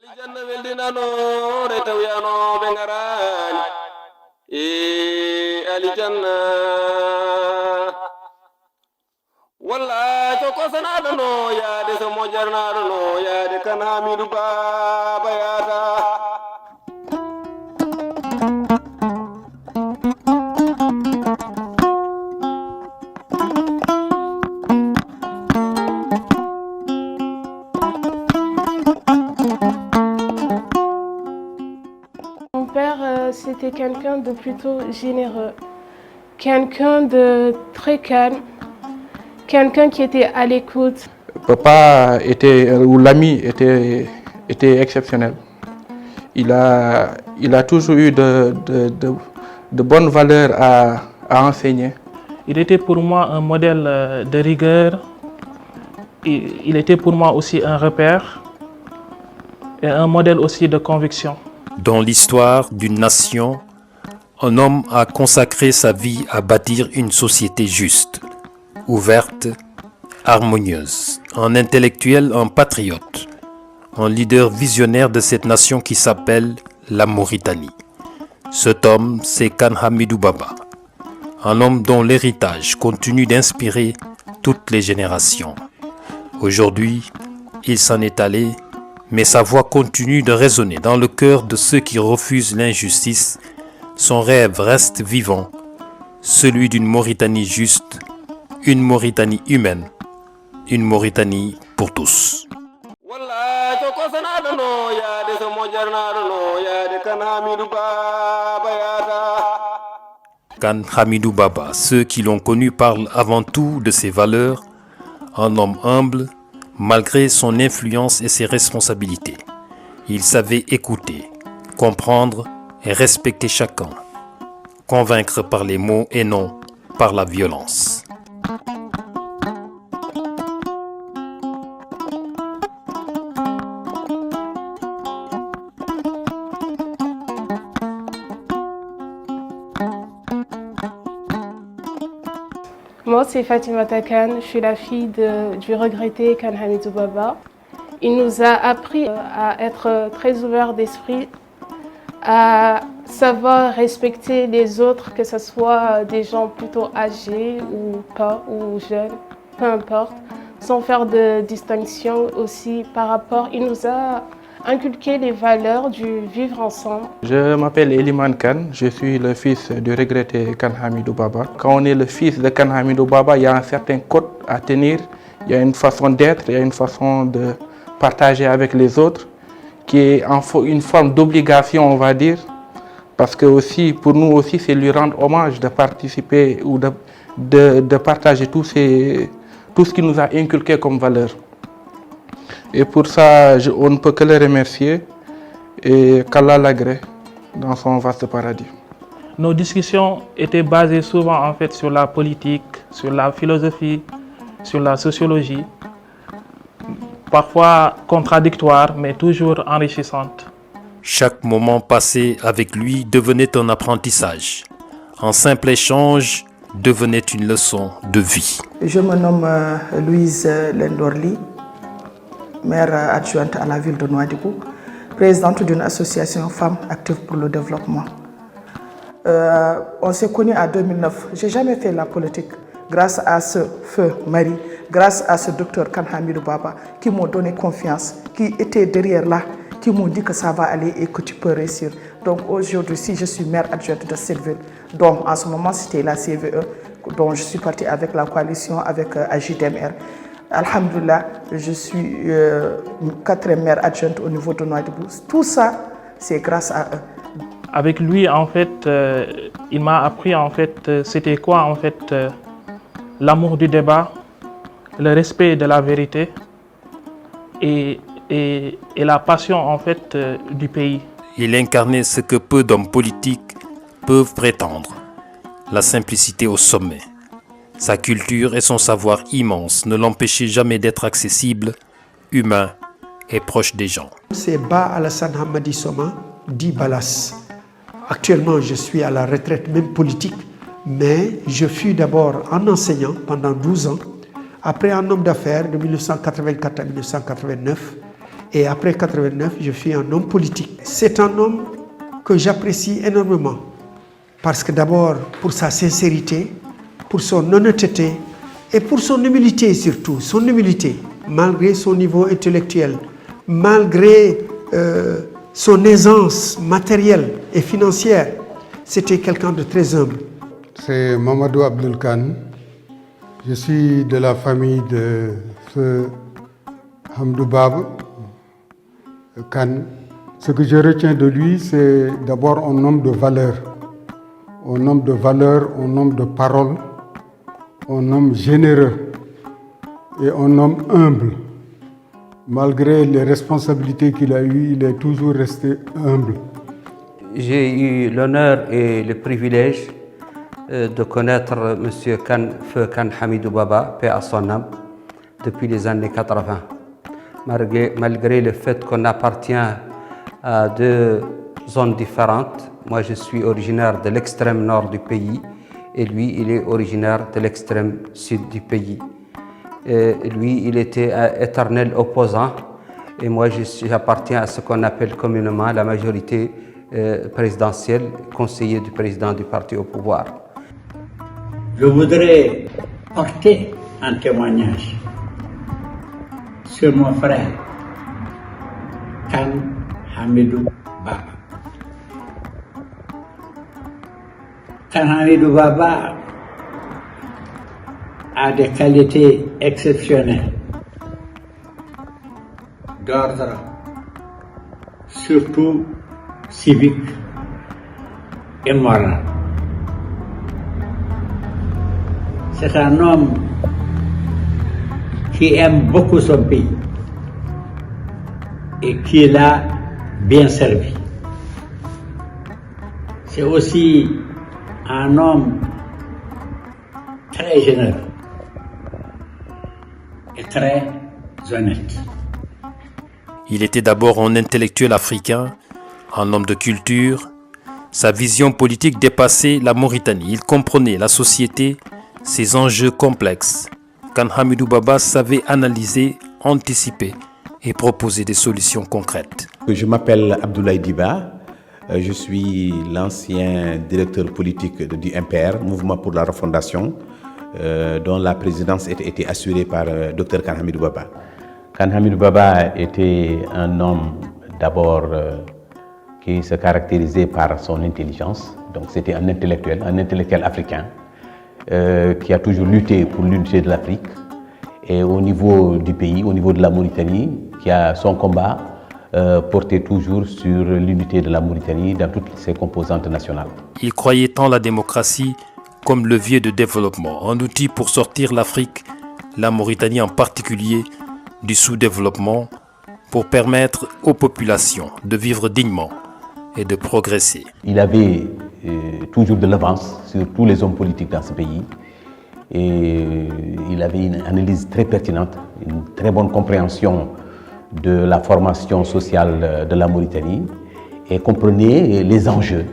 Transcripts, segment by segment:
Aljanna weldinano retaw yano bengarani aljanna walla to ko sanado no yaade so mojarnado no yaade kan Hamidou Baba yata. Mon père, c'était quelqu'un de plutôt généreux, quelqu'un de très calme, quelqu'un qui était à l'écoute. Papa ou l'ami était exceptionnel. Il a toujours eu de bonnes valeurs à enseigner. Il était pour moi un modèle de rigueur. Il était pour moi aussi un repère et un modèle aussi de conviction. Dans l'histoire d'une nation, un homme a consacré sa vie à bâtir une société juste, ouverte, harmonieuse, un intellectuel, un patriote, un leader visionnaire de cette nation qui s'appelle la Mauritanie. Cet homme, c'est Kane Hamidou Baba, un homme dont l'héritage continue d'inspirer toutes les générations. Aujourd'hui, il s'en est allé, mais sa voix continue de résonner dans le cœur de ceux qui refusent l'injustice. Son rêve reste vivant, celui d'une Mauritanie juste, une Mauritanie humaine, une Mauritanie pour tous. Kane Hamidou Baba, ceux qui l'ont connu parlent avant tout de ses valeurs, un homme humble, malgré son influence et ses responsabilités. Il savait écouter, comprendre et respecter chacun, convaincre par les mots et non par la violence. Moi, c'est Fatimata Kane, je suis la fille du regretté Kane Hamidou Baba. Il nous a appris à être très ouverts d'esprit, à savoir respecter les autres, que ce soit des gens plutôt âgés ou pas, ou jeunes, peu importe, sans faire de distinction aussi par rapport. Il nous a inculqué les valeurs du vivre ensemble. Je m'appelle Eliman Kane, je suis le fils du regretté Kane Hamidou Baba. Quand on est le fils de Kane Hamidou Baba, il y a un certain code à tenir, il y a une façon d'être, il y a une façon de partager avec les autres, qui est une forme d'obligation, on va dire, parce que aussi, pour nous aussi, c'est lui rendre hommage de participer ou de partager tout ce qu'il nous a inculqué comme valeur. Et pour ça, on ne peut que le remercier et qu'Allah l'agrée dans son vaste paradis. Nos discussions étaient basées souvent en fait sur la politique, sur la philosophie, sur la sociologie, parfois contradictoires mais toujours enrichissantes. Chaque moment passé avec lui devenait un apprentissage. Un simple échange devenait une leçon de vie. Je me nomme Louise Lendorli, maire adjointe à la ville de Nouadhibou, présidente d'une association Femmes Actives pour le Développement. On s'est connus en 2009. Je n'ai jamais fait la politique grâce à ce feu mari, grâce à ce docteur Kane Hamidou Baba qui m'ont donné confiance, qui était derrière là, qui m'ont dit que ça va aller et que tu peux réussir. Donc aujourd'hui, si je suis maire adjointe de cette ville, donc en ce moment c'était la CVE, dont je suis partie avec la coalition, avec AJDMR. Alhamdulillah, je suis 4e maire adjointe au niveau de Nouadhibou. Tout ça, c'est grâce à eux. Avec lui, en fait, il m'a appris en fait, c'était quoi en fait l'amour du débat, le respect de la vérité et la passion en fait du pays. Il incarnait ce que peu d'hommes politiques peuvent prétendre, la simplicité au sommet. Sa culture et son savoir immense ne l'empêchaient jamais d'être accessible, humain et proche des gens. C'est Ba Alassane Hamadi Soma, dit Balas. Actuellement, je suis à la retraite, même politique, mais je fus d'abord un enseignant pendant 12 ans, après un homme d'affaires de 1984 à 1989, Et après 89, je suis un homme politique. C'est un homme que j'apprécie énormément. Parce que d'abord, pour sa sincérité, pour son honnêteté et pour son humilité surtout. Son humilité, malgré son niveau intellectuel, malgré son aisance matérielle et financière, c'était quelqu'un de très humble. C'est Mamadou Abdul Khan. Je suis de la famille de Feu Hamdou Baba Khan. Ce que je retiens de lui, c'est d'abord un homme de valeur. Un homme de valeur, un homme de parole, un homme généreux et un homme humble. Malgré les responsabilités qu'il a eues, il est toujours resté humble. J'ai eu l'honneur et le privilège de connaître M. Feu Khan Hamidou Baba, paix à son âme, depuis les années 80. Malgré le fait qu'on appartient à deux zones différentes, moi je suis originaire de l'extrême nord du pays et lui il est originaire de l'extrême sud du pays. Lui il était un éternel opposant et moi j'appartiens à ce qu'on appelle communément la majorité présidentielle, conseiller du président du parti au pouvoir. Je voudrais porter un témoignage sur mon frère Khan Hamidou Baba. Khan Hamidou Baba a des qualités exceptionnelles d'ordre surtout civique et moral. C'est un homme qui aime beaucoup son pays et qui l'a bien servi. C'est aussi un homme très généreux et très honnête. Il était d'abord un intellectuel africain, un homme de culture. Sa vision politique dépassait la Mauritanie. Il comprenait la société, ses enjeux complexes. Khan Hamidou Baba savait analyser, anticiper et proposer des solutions concrètes. Je m'appelle Abdoulaye Diba. Je suis l'ancien directeur politique du MPR, Mouvement pour la Refondation, dont la présidence était assurée par Dr Khan Hamidou Baba. Khan Hamidou Baba était un homme d'abord qui se caractérisait par son intelligence. Donc c'était un intellectuel africain qui a toujours lutté pour l'unité de l'Afrique. Et au niveau du pays, au niveau de la Mauritanie, qui a son combat porté toujours sur l'unité de la Mauritanie dans toutes ses composantes nationales. Il croyait tant la démocratie comme levier de développement, un outil pour sortir l'Afrique, la Mauritanie en particulier, du sous-développement pour permettre aux populations de vivre dignement et de progresser. Il avait toujours de l'avance sur tous les hommes politiques dans ce pays et il avait une analyse très pertinente, une très bonne compréhension de la formation sociale de la Mauritanie et comprenait les enjeux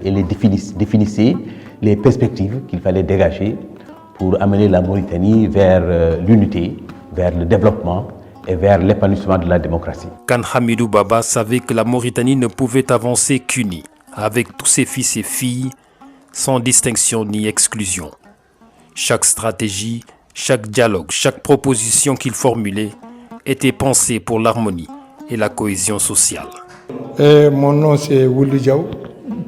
et les définissait les perspectives qu'il fallait dégager pour amener la Mauritanie vers l'unité, vers le développement et vers l'épanouissement de la démocratie. Khan Hamidou Baba savait que la Mauritanie ne pouvait avancer qu'unie, avec tous ses fils et filles, sans distinction ni exclusion. Chaque stratégie, chaque dialogue, chaque proposition qu'il formulait était pensée pour l'harmonie et la cohésion sociale. Mon nom c'est Wouli Diaw,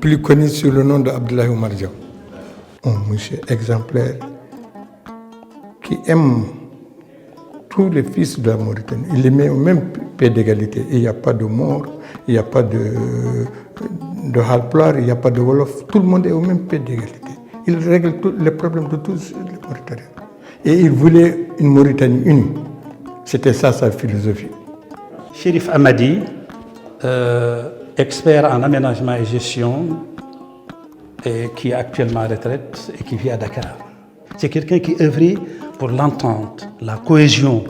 plus connu sous le nom d'Abdoulaye Omar Diaw. Un monsieur exemplaire qui aime tous les fils de la Mauritanie. Il les met au même pied d'égalité. Il n'y a pas de mort, il n'y a pas de halplar, il n'y a pas de wolof. Tout le monde est au même pied d'égalité. Il règle tous les problèmes de tous les Mauritaniens. Et il voulait une Mauritanie unie. C'était ça sa philosophie. Chérif Hamadi, expert en aménagement et gestion, et qui est actuellement à retraite et qui vit à Dakar. C'est quelqu'un qui œuvrait pour l'entente, la cohésion,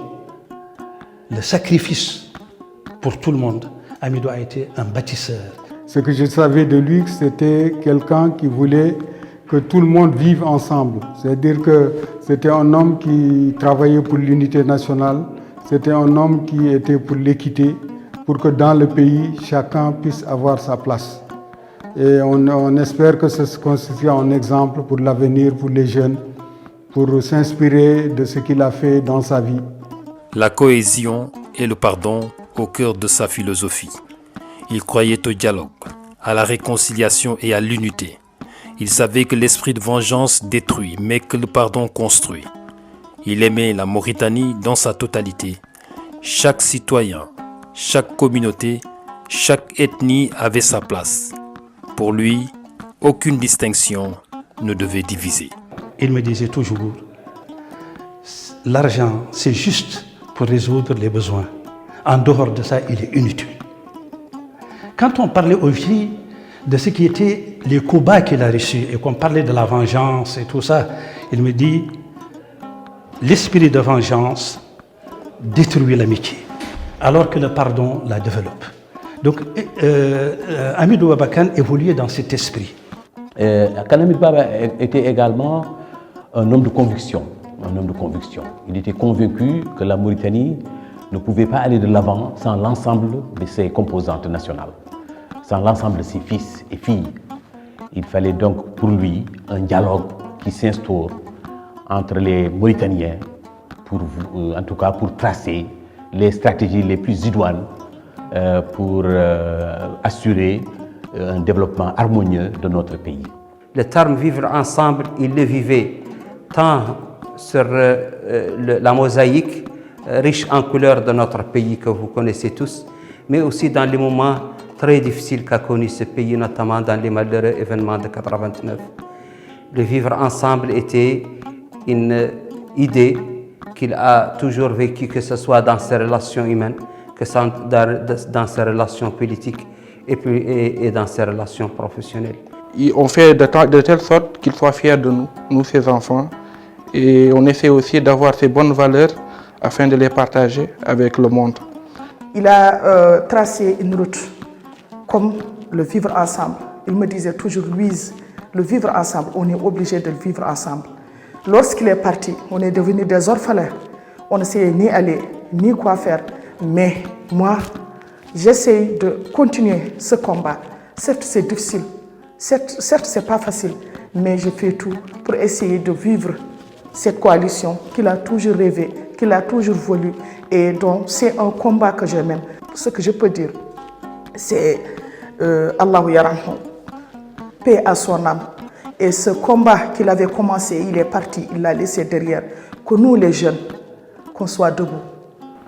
le sacrifice pour tout le monde. Hamidou a été un bâtisseur. Ce que je savais de lui, c'était quelqu'un qui voulait que tout le monde vive ensemble. C'est-à-dire que c'était un homme qui travaillait pour l'unité nationale. C'était un homme qui était pour l'équité, pour que dans le pays, chacun puisse avoir sa place. Et on espère que ce constitue un exemple pour l'avenir, pour les jeunes, pour s'inspirer de ce qu'il a fait dans sa vie. La cohésion et le pardon au cœur de sa philosophie. Il croyait au dialogue, à la réconciliation et à l'unité. Il savait que l'esprit de vengeance détruit, mais que le pardon construit. Il aimait la Mauritanie dans sa totalité. Chaque citoyen, chaque communauté, chaque ethnie avait sa place. Pour lui, aucune distinction ne devait diviser. Il me disait toujours, l'argent, c'est juste pour résoudre les besoins. En dehors de ça, il est inutile. Quand on parlait aussi de ce qui était les combats qu'il a reçus et qu'on parlait de la vengeance et tout ça, il me dit, l'esprit de vengeance détruit l'amitié, alors que le pardon la développe. Donc, Hamidou Baba Kane évoluait dans cet esprit. Kane Hamidou Baba était également un homme de conviction. Il était convaincu que la Mauritanie ne pouvait pas aller de l'avant sans l'ensemble de ses composantes nationales, sans l'ensemble de ses fils et filles. Il fallait donc pour lui un dialogue qui s'instaure entre les Mauritaniens, en tout cas pour tracer les stratégies les plus idoines pour assurer un développement harmonieux de notre pays. Le terme vivre ensemble, il le vivait tant sur la mosaïque riche en couleurs de notre pays que vous connaissez tous, mais aussi dans les moments très difficiles qu'a connu ce pays, notamment dans les malheureux événements de 89. Le vivre ensemble était une idée qu'il a toujours vécue, que ce soit dans ses relations humaines, que dans ses relations politiques et dans ses relations professionnelles. On fait de telle sorte qu'ils soient fiers de nous, nous ses enfants, et on essaie aussi d'avoir ces bonnes valeurs afin de les partager avec le monde. Il a tracé une route comme le vivre ensemble. Il me disait toujours, Louise, le vivre ensemble, on est obligé de le vivre ensemble. Lorsqu'il est parti, on est devenus des orphelins. On ne sait ni aller, ni quoi faire. Mais moi, j'essaie de continuer ce combat. Certes, c'est difficile. Certes, c'est pas facile. Mais je fais tout pour essayer de vivre cette coalition qu'il a toujours rêvé, qu'il a toujours voulu. Et donc, c'est un combat que je mène. Ce que je peux dire, c'est Allahu Yarhamou, paix à son âme. Et ce combat qu'il avait commencé, il est parti, il l'a laissé derrière. Que nous, les jeunes, qu'on soit debout.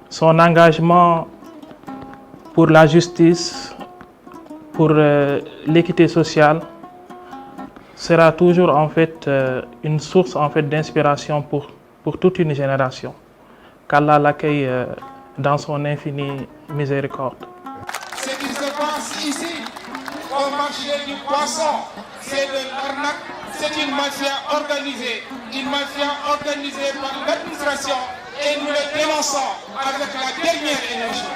Son engagement pour la justice, pour l'équité sociale, sera toujours en fait une source en fait d'inspiration pour toute une génération. Qu'Allah l'accueille dans son infinie miséricorde. Ce qui se passe ici, au marché du poisson, c'est de l'arnaque, c'est une mafia organisée par l'administration et nous le dénonçons avec la dernière énergie.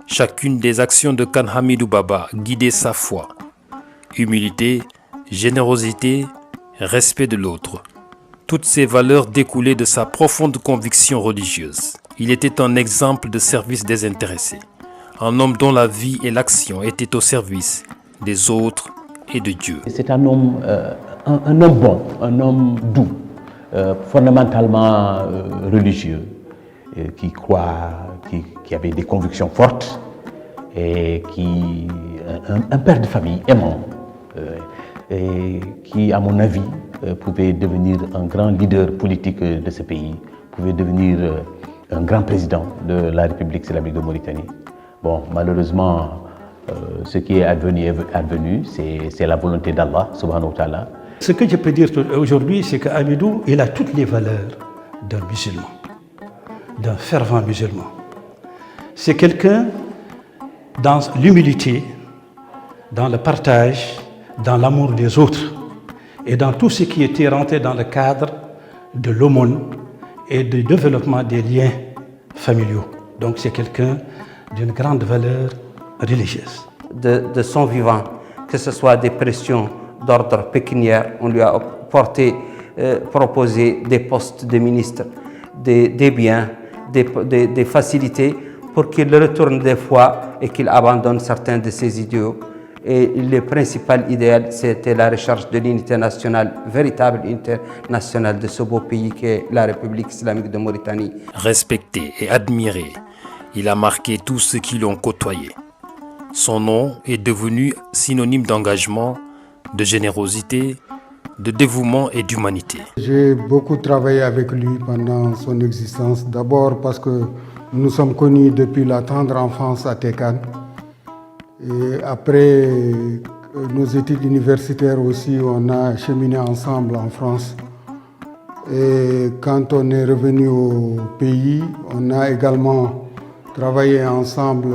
Chacune des actions de Kane Hamidou Baba guidait sa foi. Humilité, générosité, respect de l'autre. Toutes ces valeurs découlaient de sa profonde conviction religieuse. Il était un exemple de service désintéressé, un homme dont la vie et l'action étaient au service des autres et de Dieu. C'est un homme bon, un homme doux, fondamentalement religieux, qui avait des convictions fortes et un père de famille aimant, et qui, à mon avis, pouvait devenir un grand leader politique de ce pays, pouvait devenir un grand président de la République islamique de Mauritanie. Bon, malheureusement, ce qui est advenu, c'est la volonté d'Allah, subhanahu wa ta'ala. Ce que je peux dire aujourd'hui, c'est qu'Hamidou, il a toutes les valeurs d'un musulman, d'un fervent musulman. C'est quelqu'un dans l'humilité, dans le partage, dans l'amour des autres et dans tout ce qui était rentré dans le cadre de l'aumône et du développement des liens familiaux. Donc c'est quelqu'un d'une grande valeur religieuse. De son vivant, que ce soit des pressions d'ordre pécuniaire, on lui a proposé des postes de ministre, des biens, des facilités pour qu'il retourne des fois et qu'il abandonne certains de ses idéaux. Et le principal idéal, c'était la recherche de l'unité nationale, véritable unité nationale de ce beau pays qu'est la République islamique de Mauritanie. Respecté et admiré, il a marqué tous ceux qui l'ont côtoyé. Son nom est devenu synonyme d'engagement, de générosité, de dévouement et d'humanité. J'ai beaucoup travaillé avec lui pendant son existence. D'abord parce que nous sommes connus depuis la tendre enfance à Tékane. Et après nos études universitaires aussi, on a cheminé ensemble en France. Et quand on est revenu au pays, on a également travaillé ensemble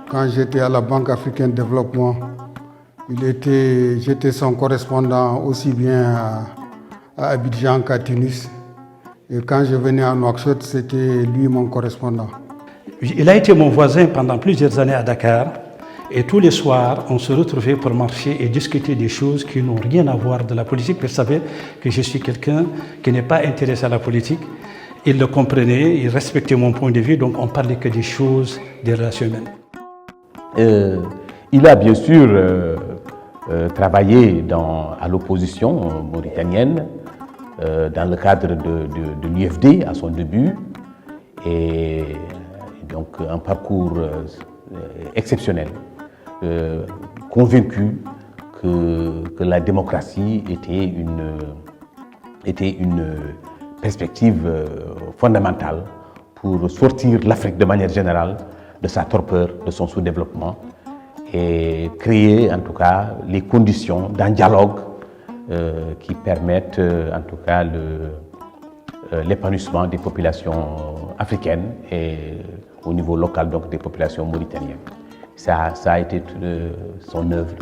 quand j'étais à la Banque africaine de développement. J'étais son correspondant aussi bien à Abidjan qu'à Tunis. Et quand je venais à Nouakchott, c'était lui mon correspondant. Il a été mon voisin pendant plusieurs années à Dakar. Et tous les soirs, on se retrouvait pour marcher et discuter des choses qui n'ont rien à voir de la politique. Il savait que je suis quelqu'un qui n'est pas intéressé à la politique. Il le comprenait, il respectait mon point de vue, donc on parlait que des choses, des relations humaines. Il a bien sûr travaillé à l'opposition mauritanienne dans le cadre de l'UFD à son début. Et donc un parcours exceptionnel. Convaincu que la démocratie était une perspective fondamentale pour sortir l'Afrique de manière générale de sa torpeur, de son sous-développement et créer en tout cas les conditions d'un dialogue qui permettent en tout cas l'épanouissement des populations africaines et au niveau local donc des populations mauritaniennes. Ça a été son œuvre.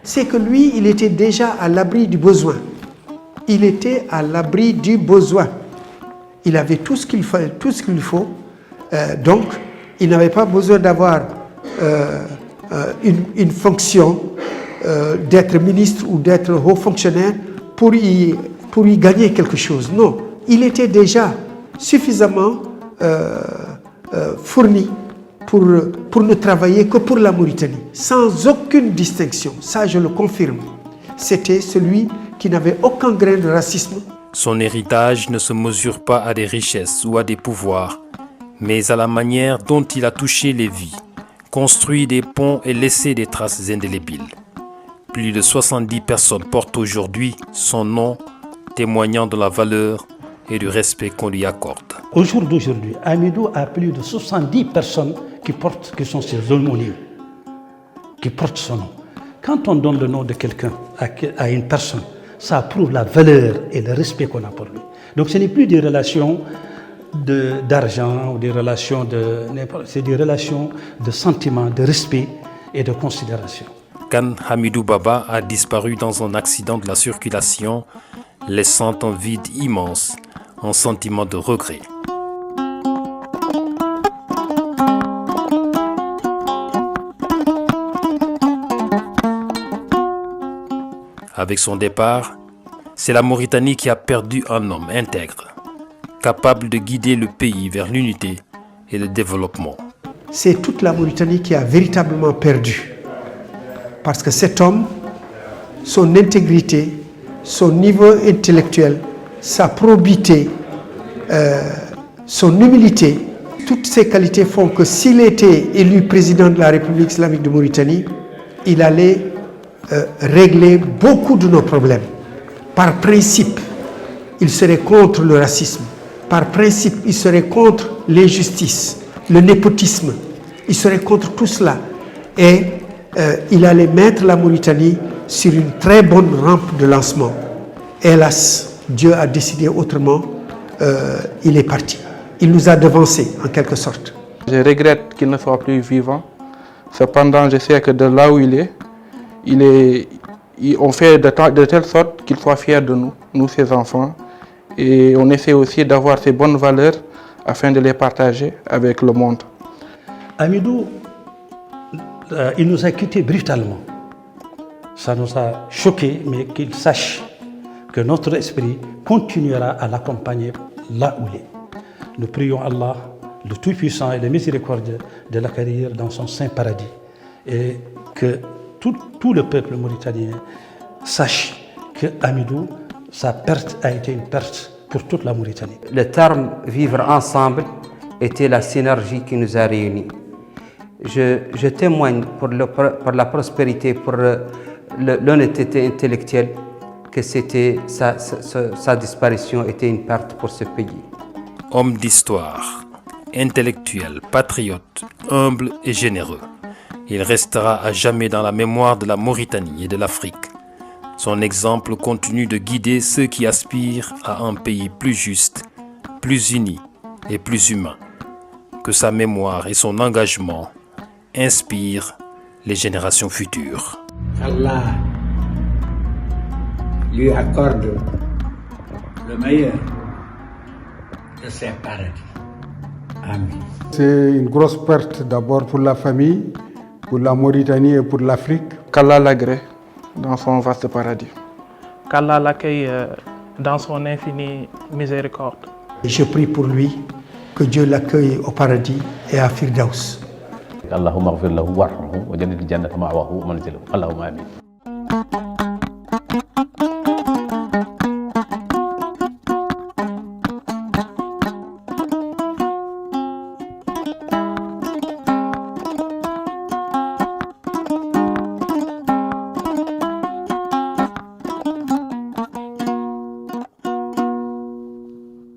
C'est que lui, il était déjà à l'abri du besoin. Il était à l'abri du besoin. Il avait tout ce qu'il faut. Donc, il n'avait pas besoin d'avoir une fonction, d'être ministre ou d'être haut fonctionnaire pour y gagner quelque chose. Non, il était déjà suffisamment fourni pour ne travailler que pour la Mauritanie, sans aucune distinction. Ça, je le confirme. C'était celui qui n'avait aucun grain de racisme. Son héritage ne se mesure pas à des richesses ou à des pouvoirs, mais à la manière dont il a touché les vies, construit des ponts et laissé des traces indélébiles. Plus de 70 personnes portent aujourd'hui son nom, témoignant de la valeur et du respect qu'on lui accorde. Au jour d'aujourd'hui, Hamidou a plus de 70 personnes qui sont ses homonymes, qui portent son nom. Quand on donne le nom de quelqu'un à une personne, ça prouve la valeur et le respect qu'on a pour lui. Donc ce n'est plus des relations d'argent ou des relations c'est des relations de sentiment, de respect et de considération. Kane Hamidou Baba a disparu dans un accident de la circulation, laissant un vide immense, un sentiment de regret. Avec son départ, c'est la Mauritanie qui a perdu un homme intègre, capable de guider le pays vers l'unité et le développement. C'est toute la Mauritanie qui a véritablement perdu. Parce que cet homme, son intégrité, son niveau intellectuel, sa probité, son humilité, toutes ces qualités font que s'il était élu président de la République islamique de Mauritanie, il allait régler beaucoup de nos problèmes. Par principe, il serait contre le racisme. Par principe, il serait contre l'injustice, le népotisme. Il serait contre tout cela. Et il allait mettre la Mauritanie sur une très bonne rampe de lancement. Hélas, Dieu a décidé autrement. Il est parti. Il nous a devancés, en quelque sorte. Je regrette qu'il ne soit plus vivant. Cependant, je sais que de là où il est, on fait de telle sorte qu'il soit fier de nous, nous ses enfants. Et on essaie aussi d'avoir ces bonnes valeurs afin de les partager avec le monde. Hamidou, il nous a quittés brutalement. Ça nous a choqués, mais qu'il sache que notre esprit continuera à l'accompagner là où il est. Nous prions Allah, le Tout-Puissant et le Miséricordieux, de l'accueillir dans son saint paradis et que tout le peuple mauritanien sache que Hamidou, sa perte a été une perte pour toute la Mauritanie. Le terme vivre ensemble était la synergie qui nous a réunis. Je témoigne pour la prospérité, pour l'honnêteté intellectuelle, que sa disparition était une perte pour ce pays. Homme d'histoire, intellectuel, patriote, humble et généreux, il restera à jamais dans la mémoire de la Mauritanie et de l'Afrique. Son exemple continue de guider ceux qui aspirent à un pays plus juste, plus uni et plus humain. Que sa mémoire et son engagement inspirent les générations futures. Allah lui accorde le meilleur de ses paradis. Amen. C'est une grosse perte d'abord pour la famille, pour la Mauritanie et pour l'Afrique. Qu'Allah l'agrée dans son vaste paradis. Qu'Allah l'accueille dans son infinie miséricorde. Et je prie pour lui, que Dieu l'accueille au paradis et à Firdaus. Allahumma ighfir lahu warhamhu wa jannil jannata ma'wahu manziluhu. Allahumma amin.